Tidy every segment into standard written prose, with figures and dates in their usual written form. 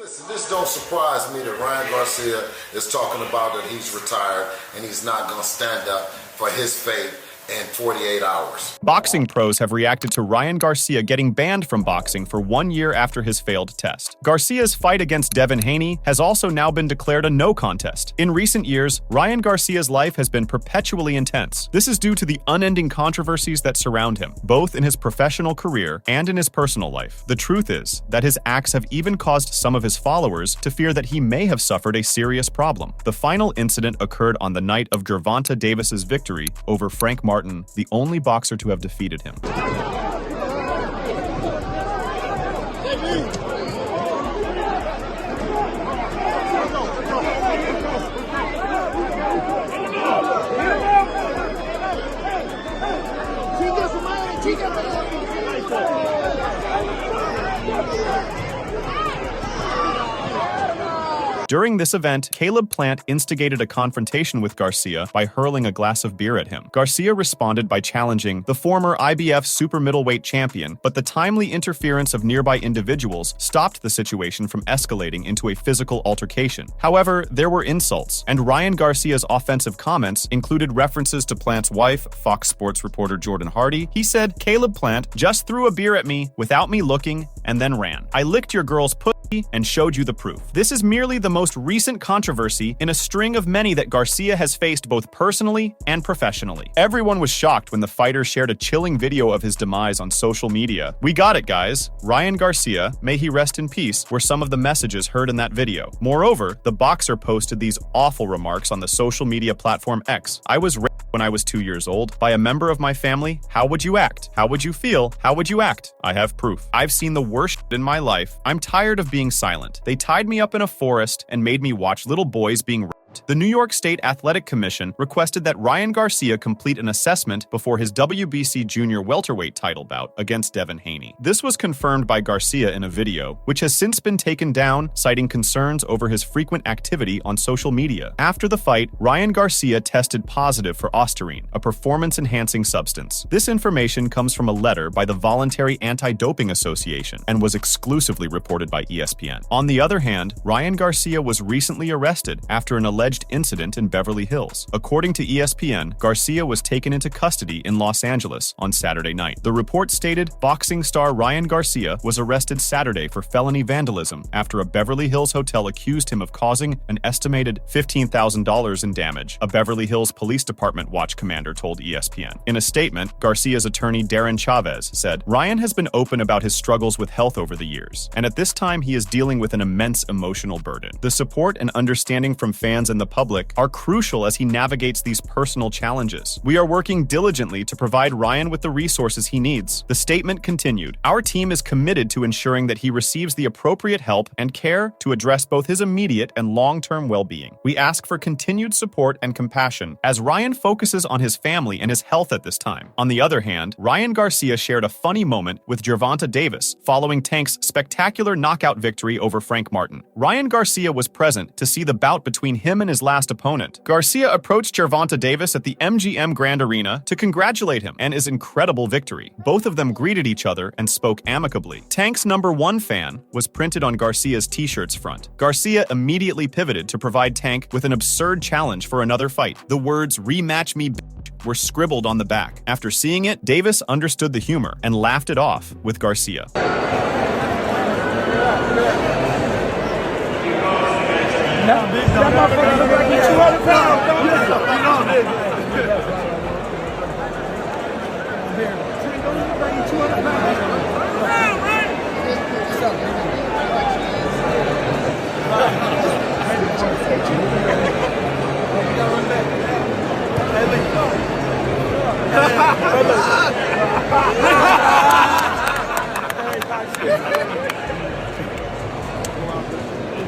Listen, this don't surprise me that Ryan Garcia is talking about that he's retired and he's not going to stand up for his fate in 48 hours. Boxing pros have reacted to Ryan Garcia getting banned from boxing for 1 year after his failed test. Garcia's fight against Devin Haney has also now been declared a no contest. In recent years, Ryan Garcia's life has been perpetually intense. This is due to the unending controversies that surround him, both in his professional career and in his personal life. The truth is that his acts have even caused some of his followers to fear that he may have suffered a serious problem. The final incident occurred on the night of Gervonta Davis's victory over Frank Martin, the only boxer to have defeated him. During this event, Caleb Plant instigated a confrontation with Garcia by hurling a glass of beer at him. Garcia responded by challenging the former IBF super middleweight champion, but the timely interference of nearby individuals stopped the situation from escalating into a physical altercation. However, there were insults, and Ryan Garcia's offensive comments included references to Plant's wife, Fox Sports reporter Jordan Hardy. He said, "Caleb Plant just threw a beer at me without me looking and then ran. I licked your girl's pussy and showed you the proof." This is merely the most recent controversy in a string of many that Garcia has faced both personally and professionally. Everyone was shocked when the fighter shared a chilling video of his demise on social media. "We got it, guys. Ryan Garcia, may he rest in peace," were some of the messages heard in that video. Moreover, the boxer posted these awful remarks on the social media platform X. "I was raped when I was 2 years old by a member of my family. How would you act? How would you feel? How would you act? I have proof. I've seen the worst in my life. I'm tired of being silent. They tied me up in a forest and made me watch little boys being raped." The New York State Athletic Commission requested that Ryan Garcia complete an assessment before his WBC junior welterweight title bout against Devin Haney. This was confirmed by Garcia in a video, which has since been taken down, citing concerns over his frequent activity on social media. After the fight, Ryan Garcia tested positive for ostarine, a performance-enhancing substance. This information comes from a letter by the Voluntary Anti-Doping Association and was exclusively reported by ESPN. On the other hand, Ryan Garcia was recently arrested after an alleged incident in Beverly Hills. According to ESPN, Garcia was taken into custody in Los Angeles on Saturday night. The report stated boxing star Ryan Garcia was arrested Saturday for felony vandalism after a Beverly Hills hotel accused him of causing an estimated $15,000 in damage, a Beverly Hills Police Department watch commander told ESPN. In a statement, Garcia's attorney Darren Chavez said, "Ryan has been open about his struggles with health over the years, and at this time he is dealing with an immense emotional burden. The support and understanding from fans and the public are crucial as he navigates these personal challenges. We are working diligently to provide Ryan with the resources he needs." The statement continued, "Our team is committed to ensuring that he receives the appropriate help and care to address both his immediate and long-term well-being. We ask for continued support and compassion as Ryan focuses on his family and his health at this time." On the other hand, Ryan Garcia shared a funny moment with Gervonta Davis following Tank's spectacular knockout victory over Frank Martin. Ryan Garcia was present to see the bout between him and his last opponent. Garcia approached Gervonta Davis at the MGM Grand Arena to congratulate him and his incredible victory. Both of them greeted each other and spoke amicably. Tank's #1 fan was printed on Garcia's t-shirt's front. Garcia immediately pivoted to provide Tank with an absurd challenge for another fight. The words "rematch me, bitch" were scribbled on the back. After seeing it, Davis understood the humor and laughed it off with Garcia. That motherfucker look like he's 200 pounds, don't he?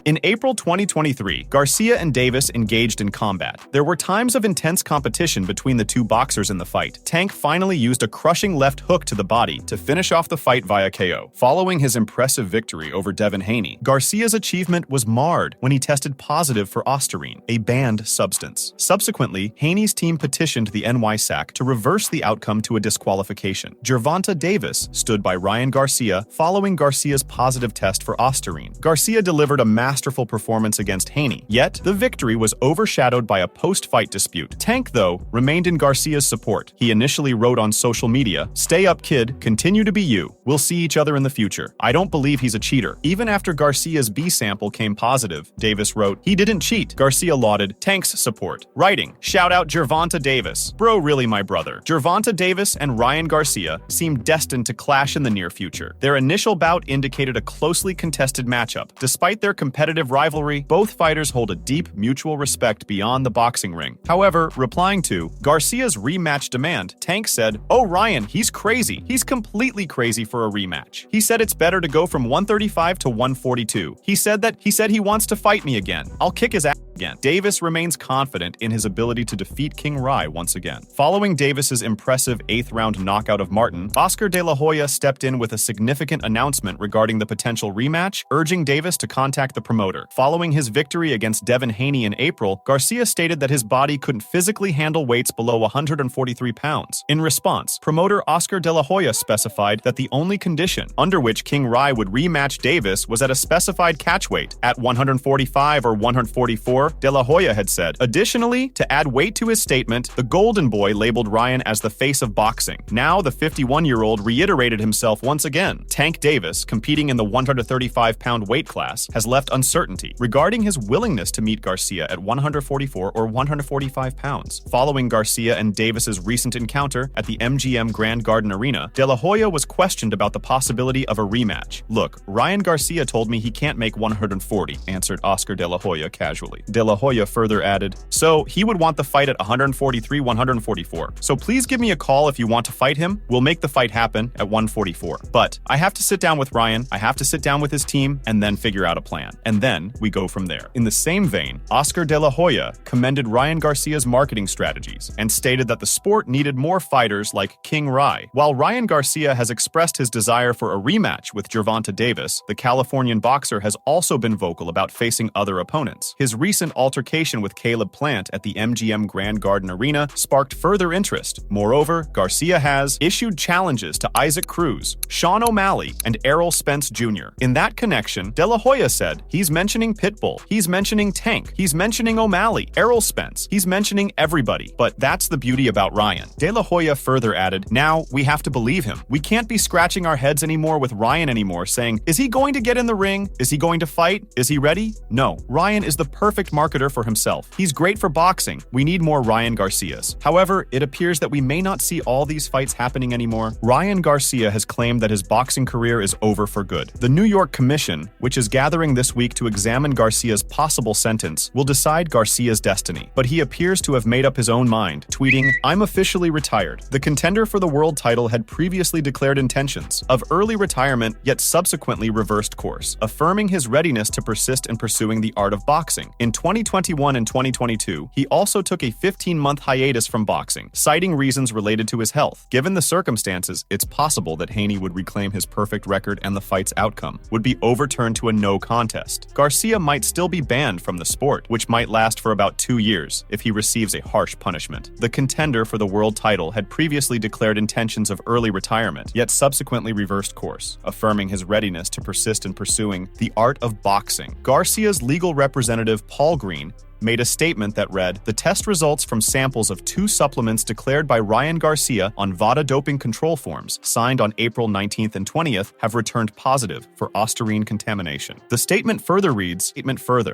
In April 2023, Garcia and Davis engaged in combat. There were times of intense competition between the two boxers in the fight. Tank finally used a crushing left hook to the body to finish off the fight via KO. Following his impressive victory over Devin Haney, Garcia's achievement was marred when he tested positive for ostarine, a banned substance. Subsequently, Haney's team petitioned the NYSAC to reverse the outcome to a disqualification. Gervonta Davis stood by Ryan Garcia following Garcia's positive test for ostarine. Garcia delivered a masterful performance against Haney, yet the victory was overshadowed by a post-fight dispute. Tank, though, remained in Garcia's support. He initially wrote on social media, "Stay up, kid. Continue to be you. We'll see each other in the future. I don't believe he's a cheater." Even after Garcia's B sample came positive, Davis wrote, "He didn't cheat." Garcia lauded Tank's support, writing, "Shout out Gervonta Davis. Bro, really my brother." Gervonta Davis and Ryan Garcia seemed destined to clash in the near future. Their initial bout indicated a closely contested matchup. Despite their competitive rivalry, both fighters hold a deep mutual respect beyond the boxing ring. However, replying to Garcia's rematch demand, Tank said, "Oh, Ryan, he's crazy. He's completely crazy for a rematch. He said it's better to go from 135 to 142. He said he wants to fight me again. I'll kick his ass again." Davis remains confident in his ability to defeat King Rye once again. Following Davis's impressive 8th-round knockout of Martin, Oscar De La Hoya stepped in with a significant announcement regarding the potential rematch, urging Davis to contact the promoter. Following his victory against Devin Haney in April, Garcia stated that his body couldn't physically handle weights below 143 pounds. In response, promoter Oscar De La Hoya specified that the only condition under which King Rye would rematch Davis was at a specified catch weight at 145 or 144, De La Hoya had said. Additionally, to add weight to his statement, the Golden Boy labeled Ryan as the face of boxing. Now, the 51-year-old reiterated himself once again. Tank Davis, competing in the 135-pound weight class, has left uncertainty regarding his willingness to meet Garcia at 144 or 145 pounds. Following Garcia and Davis's recent encounter at the MGM Grand Garden Arena, De La Hoya was questioned about the possibility of a rematch. "Look, Ryan Garcia told me he can't make 140, answered Oscar De La Hoya casually. De La Hoya further added, "So he would want the fight at 143, 144. So please give me a call if you want to fight him. We'll make the fight happen at 144. But I have to sit down with Ryan, I have to sit down with his team, and then figure out a plan. And then we go from there." In the same vein, Oscar De La Hoya commended Ryan Garcia's marketing strategies and stated that the sport needed more fighters like King Rye. While Ryan Garcia has expressed his desire for a rematch with Gervonta Davis, the Californian boxer has also been vocal about facing other opponents. His recent altercation with Caleb Plant at the MGM Grand Garden Arena sparked further interest. Moreover, Garcia has issued challenges to Isaac Cruz, Sean O'Malley, and Errol Spence Jr. In that connection, De La Hoya said, "He's mentioning Pitbull, he's mentioning Tank, he's mentioning O'Malley, Errol Spence, he's mentioning everybody. But that's the beauty about Ryan." De La Hoya further added, "Now, we have to believe him. We can't be scratching our heads anymore with Ryan anymore saying, is he going to get in the ring? Is he going to fight? Is he ready? No. Ryan is the perfect marketer for himself. He's great for boxing. We need more Ryan Garcias." However, it appears that we may not see all these fights happening anymore. Ryan Garcia has claimed that his boxing career is over for good. The New York Commission, which is gathering this week to examine Garcia's possible sentence, will decide Garcia's destiny. But he appears to have made up his own mind, tweeting, "I'm officially retired." The contender for the world title had previously declared intentions of early retirement, yet subsequently reversed course, affirming his readiness to persist in pursuing the art of boxing. In 2021 and 2022, he also took a 15-month hiatus from boxing, citing reasons related to his health. Given the circumstances, it's possible that Haney would reclaim his perfect record and the fight's outcome would be overturned to a no contest. Garcia might still be banned from the sport, which might last for about 2 years if he receives a harsh punishment. The contender for the world title had previously declared intentions of early retirement, yet subsequently reversed course, affirming his readiness to persist in pursuing the art of boxing. Garcia's legal representative, Paul Green, made a statement that read, "The test results from samples of 2 supplements declared by Ryan Garcia on VADA doping control forms, signed on April 19th and 20th, have returned positive for ostarine contamination." The statement further reads,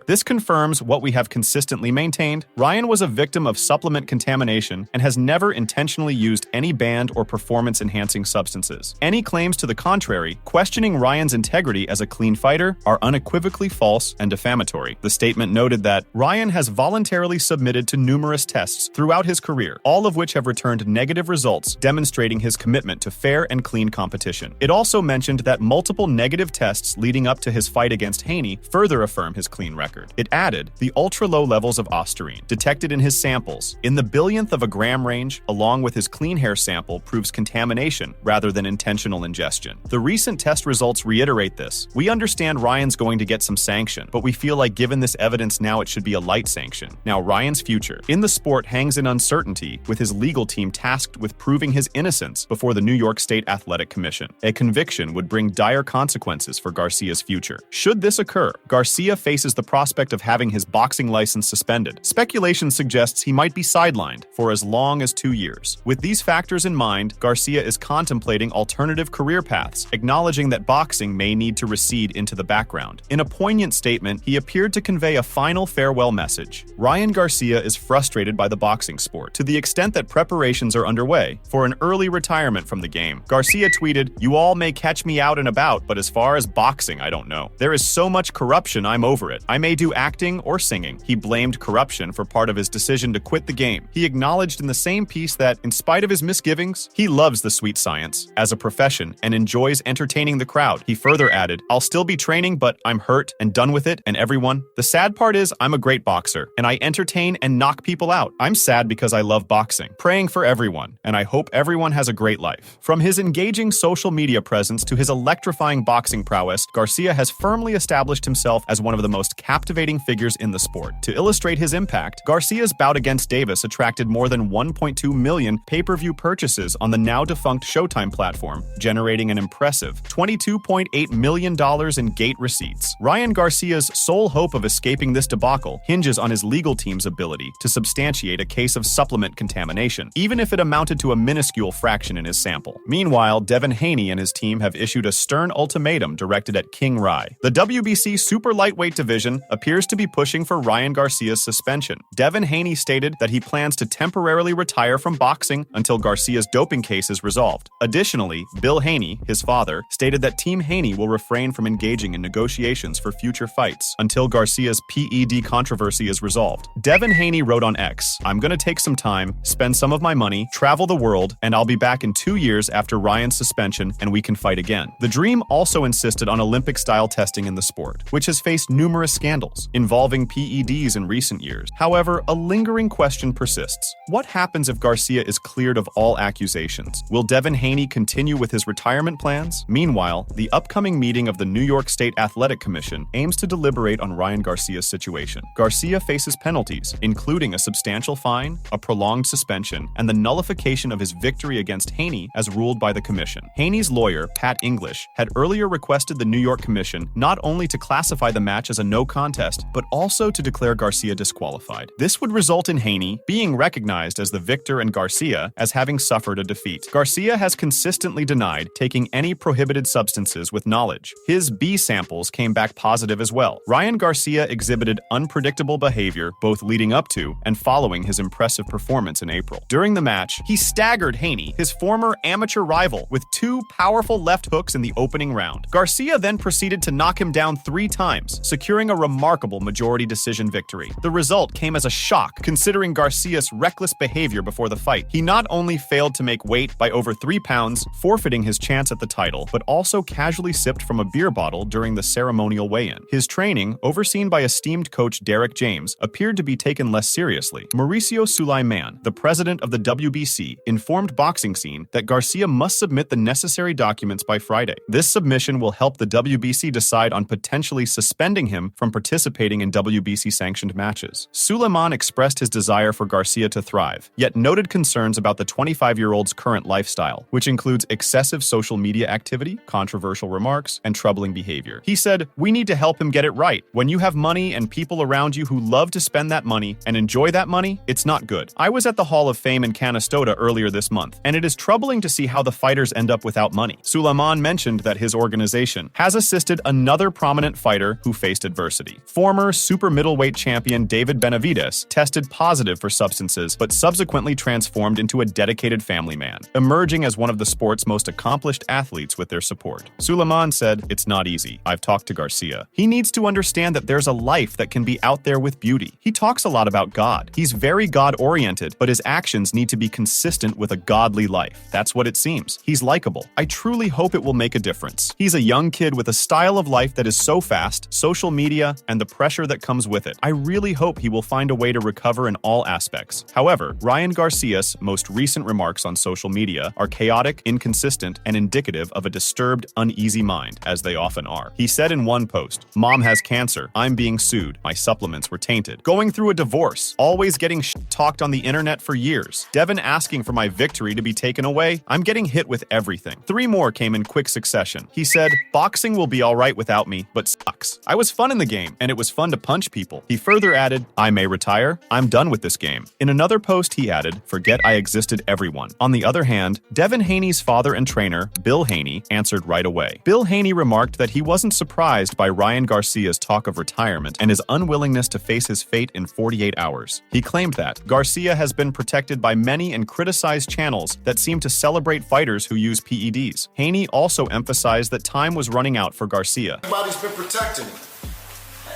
"This confirms what we have consistently maintained. Ryan was a victim of supplement contamination and has never intentionally used any banned or performance-enhancing substances. Any claims to the contrary, questioning Ryan's integrity as a clean fighter, are unequivocally false and defamatory." The statement noted that Ryan has voluntarily submitted to numerous tests throughout his career, all of which have returned negative results, demonstrating his commitment to fair and clean competition. It also mentioned that multiple negative tests leading up to his fight against Haney further affirm his clean record. It added the ultra-low levels of ostarine detected in his samples in the billionth of a gram range, along with his clean hair sample, proves contamination rather than intentional ingestion. The recent test results reiterate this. We understand Ryan's going to get some sanction, but we feel like given this evidence now it should be a light sanction. Now Ryan's future in the sport hangs in uncertainty, with his legal team tasked with proving his innocence before the New York State Athletic Commission. A conviction would bring dire consequences for Garcia's future. Should this occur, Garcia faces the prospect of having his boxing license suspended. Speculation suggests he might be sidelined for as long as 2 years. With these factors in mind, Garcia is contemplating alternative career paths, acknowledging that boxing may need to recede into the background. In a poignant statement, he appeared to convey a final farewell message. Ryan Garcia is frustrated by the boxing sport, to the extent that preparations are underway for an early retirement from the game. Garcia tweeted, "You all may catch me out and about, but as far as boxing, I don't know. There is so much corruption, I'm over it. I may do acting or singing." He blamed corruption for part of his decision to quit the game. He acknowledged in the same piece that, in spite of his misgivings, he loves the sweet science as a profession and enjoys entertaining the crowd. He further added, "I'll still be training, but I'm hurt and done with it, and everyone. The sad part is I'm a great boxer, and I entertain and knock people out. I'm sad because I love boxing. Praying for everyone, and I hope everyone has a great life." From his engaging social media presence to his electrifying boxing prowess, Garcia has firmly established himself as one of the most captivating figures in the sport. To illustrate his impact, Garcia's bout against Davis attracted more than 1.2 million pay-per-view purchases on the now-defunct Showtime platform, generating an impressive $22.8 million in gate receipts. Ryan Garcia's sole hope of escaping this debacle hinges on his legal team's ability to substantiate a case of supplement contamination, even if it amounted to a minuscule fraction in his sample. Meanwhile, Devin Haney and his team have issued a stern ultimatum directed at King Rye. The WBC super lightweight division appears to be pushing for Ryan Garcia's suspension. Devin Haney stated that he plans to temporarily retire from boxing until Garcia's doping case is resolved. Additionally, Bill Haney, his father, stated that Team Haney will refrain from engaging in negotiations for future fights until Garcia's PED controversy is resolved. Devin Haney wrote on X, "I'm gonna take some time, spend some of my money, travel the world, and I'll be back in 2 years after Ryan's suspension and we can fight again." The Dream also insisted on Olympic-style testing in the sport, which has faced numerous scandals involving PEDs in recent years. However, a lingering question persists. What happens if Garcia is cleared of all accusations? Will Devin Haney continue with his retirement plans? Meanwhile, the upcoming meeting of the New York State Athletic Commission aims to deliberate on Ryan Garcia's situation. Garcia faces penalties, including a substantial fine, a prolonged suspension, and the nullification of his victory against Haney as ruled by the commission. Haney's lawyer, Pat English, had earlier requested the New York Commission not only to classify the match as a no contest, but also to declare Garcia disqualified. This would result in Haney being recognized as the victor and Garcia as having suffered a defeat. Garcia has consistently denied taking any prohibited substances with knowledge. His B samples came back positive as well. Ryan Garcia exhibited unpredictable behavior both leading up to and following his impressive performance in April. During the match, he staggered Haney, his former amateur rival, with 2 powerful left hooks in the opening round. Garcia then proceeded to knock him down 3 times, securing a remarkable majority decision victory. The result came as a shock, considering Garcia's reckless behavior before the fight. He not only failed to make weight by over 3 pounds, forfeiting his chance at the title, but also casually sipped from a beer bottle during the ceremonial weigh-in. His training, overseen by esteemed coach Derek James, appeared to be taken less seriously. Mauricio Sulaiman, the president of the WBC, informed Boxing Scene that Garcia must submit the necessary documents by Friday. This submission will help the WBC decide on potentially suspending him from participating in WBC-sanctioned matches. Sulaiman expressed his desire for Garcia to thrive, yet noted concerns about the 25-year-old's current lifestyle, which includes excessive social media activity, controversial remarks, and troubling behavior. He said, "We need to help him get it right. When you have money and people around you who love to spend that money and enjoy that money, it's not good. I was at the Hall of Fame in Canastota earlier this month, and it is troubling to see how the fighters end up without money." Sulaiman mentioned that his organization has assisted another prominent fighter who faced adversity. Former super middleweight champion David Benavides tested positive for substances, but subsequently transformed into a dedicated family man, emerging as one of the sport's most accomplished athletes with their support. Sulaiman said, "It's not easy. I've talked to Garcia. He needs to understand that there's a life that can be out there with beauty. He talks a lot about God. He's very God-oriented, but his actions need to be consistent with a godly life. That's what it seems. He's likable. I truly hope it will make a difference. He's a young kid with a style of life that is so fast, social media, and the pressure that comes with it. I really hope he will find a way to recover in all aspects. However, Ryan Garcia's most recent remarks on social media are chaotic, inconsistent, and indicative of a disturbed, uneasy mind, as they often are. He said in one post, "Mom has cancer. I'm being sued. My supplements were tainted. Going through a divorce. Always getting talked on the internet for years. Devin asking for my victory to be taken away. I'm getting hit with everything." 3 more came in quick succession. He said, "Boxing will be alright without me, but sucks. I was fun in the game, and it was fun to punch people." He further added, "I may retire. I'm done with this game." In another post, he added, "Forget I existed, everyone." On the other hand, Devin Haney's father and trainer, Bill Haney, answered right away. Bill Haney remarked that he wasn't surprised by Ryan Garcia's talk of retirement and his unwillingness to face his fate in 48 hours. He claimed that Garcia has been protected by many and criticized channels that seem to celebrate fighters who use PEDs. Haney also emphasized that time was running out for Garcia. Everybody's been protecting me.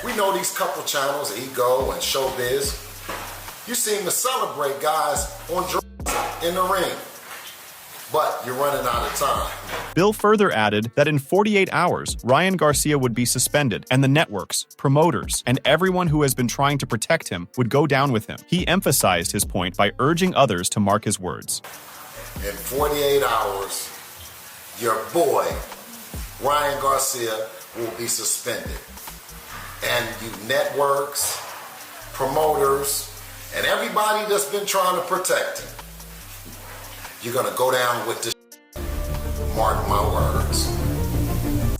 We know these couple channels, Ego and Showbiz. You seem to celebrate guys on drugs in the ring, but you're running out of time. Bill further added that in 48 hours, Ryan Garcia would be suspended, and the networks, promoters, and everyone who has been trying to protect him would go down with him. He emphasized his point by urging others to mark his words. In 48 hours, your boy, Ryan Garcia, will be suspended. And you networks, promoters, and everybody that's been trying to protect him, you're gonna go down with this. Mark my words.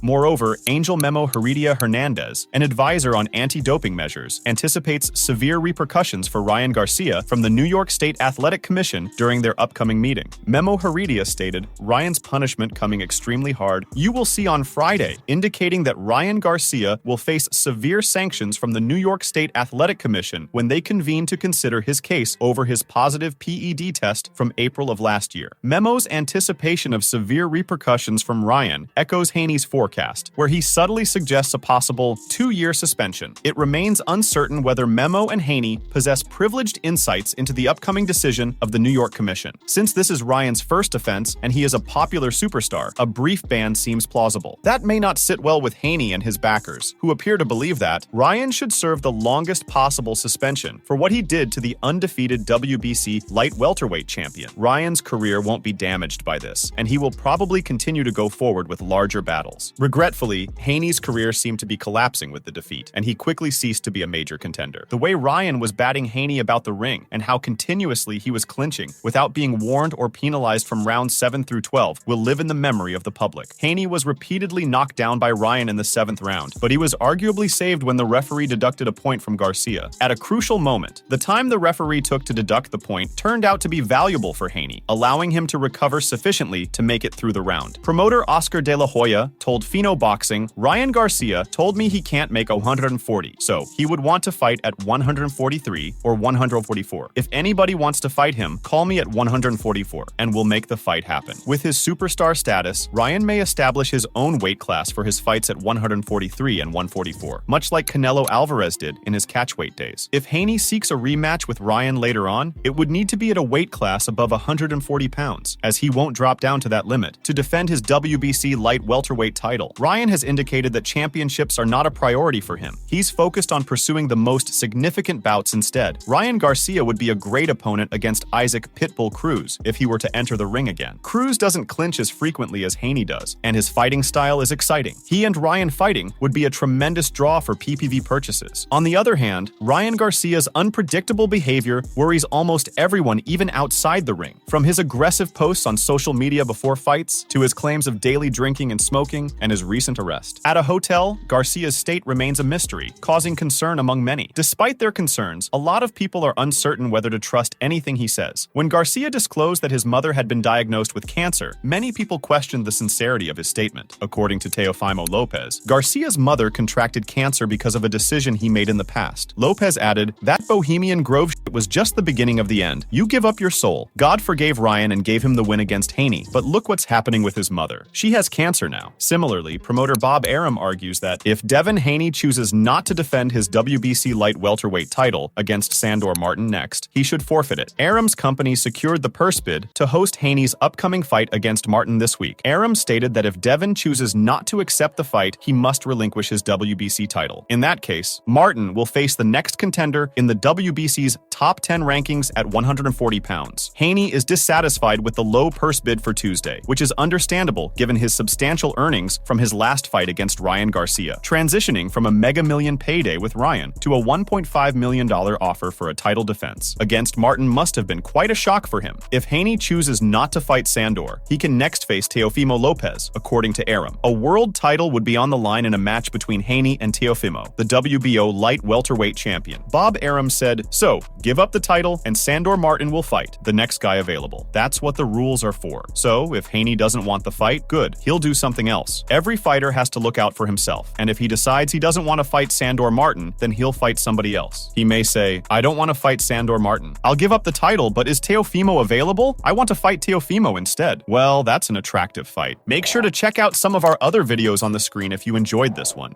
Moreover, Angel Memo Heredia Hernandez, an advisor on anti-doping measures, anticipates severe repercussions for Ryan Garcia from the New York State Athletic Commission during their upcoming meeting. Memo Heredia stated, "Ryan's punishment coming extremely hard. You will see on Friday," indicating that Ryan Garcia will face severe sanctions from the New York State Athletic Commission when they convene to consider his case over his positive PED test from April of last year. Memo's anticipation of severe repercussions from Ryan echoes Haney's forecast, where he subtly suggests a possible 2-year suspension. It remains uncertain whether Memo and Haney possess privileged insights into the upcoming decision of the New York Commission. Since this is Ryan's first offense and he is a popular superstar, a brief ban seems plausible. That may not sit well with Haney and his backers, who appear to believe that Ryan should serve the longest possible suspension for what he did to the undefeated WBC light welterweight champion. Ryan's career won't be damaged by this, and he will probably continue to go forward with larger battles. Regretfully, Haney's career seemed to be collapsing with the defeat, and he quickly ceased to be a major contender. The way Ryan was batting Haney about the ring, and how continuously he was clinching without being warned or penalized from rounds 7 through 12, will live in the memory of the public. Haney was repeatedly knocked down by Ryan in the 7th round, but he was arguably saved when the referee deducted a point from Garcia. At a crucial moment, the time the referee took to deduct the point turned out to be valuable for Haney, allowing him to recover sufficiently to make it through the round. Promoter Oscar De La Hoya told Fino Boxing, "Ryan Garcia told me he can't make 140, so he would want to fight at 143 or 144. If anybody wants to fight him, call me at 144, and we'll make the fight happen." With his superstar status, Ryan may establish his own weight class for his fights at 143 and 144, much like Canelo Alvarez did in his catchweight days. If Haney seeks a rematch with Ryan later on, it would need to be at a weight class above 140 pounds, as he won't drop down to that limit, to defend his WBC light welterweight title. Ryan has indicated that championships are not a priority for him. He's focused on pursuing the most significant bouts instead. Ryan Garcia would be a great opponent against Isaac Pitbull Cruz if he were to enter the ring again. Cruz doesn't clinch as frequently as Haney does, and his fighting style is exciting. He and Ryan fighting would be a tremendous draw for PPV purchases. On the other hand, Ryan Garcia's unpredictable behavior worries almost everyone even outside the ring. From his aggressive posts on social media before fights, to his claims of daily drinking and smoking, and his recent arrest. At a hotel, Garcia's state remains a mystery, causing concern among many. Despite their concerns, a lot of people are uncertain whether to trust anything he says. When Garcia disclosed that his mother had been diagnosed with cancer, many people questioned the sincerity of his statement. According to Teofimo Lopez, Garcia's mother contracted cancer because of a decision he made in the past. Lopez added, "That Bohemian Grove shit was just the beginning of the end. You give up your soul. God forgave Ryan and gave him the win against Haney, but look what's happening with his mother. She has cancer now." Similarly, Similarly, promoter Bob Arum argues that if Devin Haney chooses not to defend his WBC light welterweight title against Sandor Martin next, he should forfeit it. Arum's company secured the purse bid to host Haney's upcoming fight against Martin this week. Arum stated that if Devin chooses not to accept the fight, he must relinquish his WBC title. In that case, Martin will face the next contender in the WBC's top 10 rankings at 140 pounds. Haney is dissatisfied with the low purse bid for Tuesday, which is understandable given his substantial earnings from his last fight against Ryan Garcia, transitioning from a mega million payday with Ryan to a $1.5 million offer for a title defense against Martin must have been quite a shock for him. If Haney chooses not to fight Sandor, he can next face Teofimo Lopez, according to Arum. A world title would be on the line in a match between Haney and Teofimo, the WBO light welterweight champion. Bob Arum said, "So, give up the title and Sandor Martin will fight, the next guy available. That's what the rules are for. So, if Haney doesn't want the fight, good, he'll do something else. Every fighter has to look out for himself, and if he decides he doesn't want to fight Sandor Martin, then he'll fight somebody else. He may say, I don't want to fight Sandor Martin. I'll give up the title, but is Teofimo available? I want to fight Teofimo instead. Well, that's an attractive fight. Make sure to check out some of our other videos on the screen if you enjoyed this one.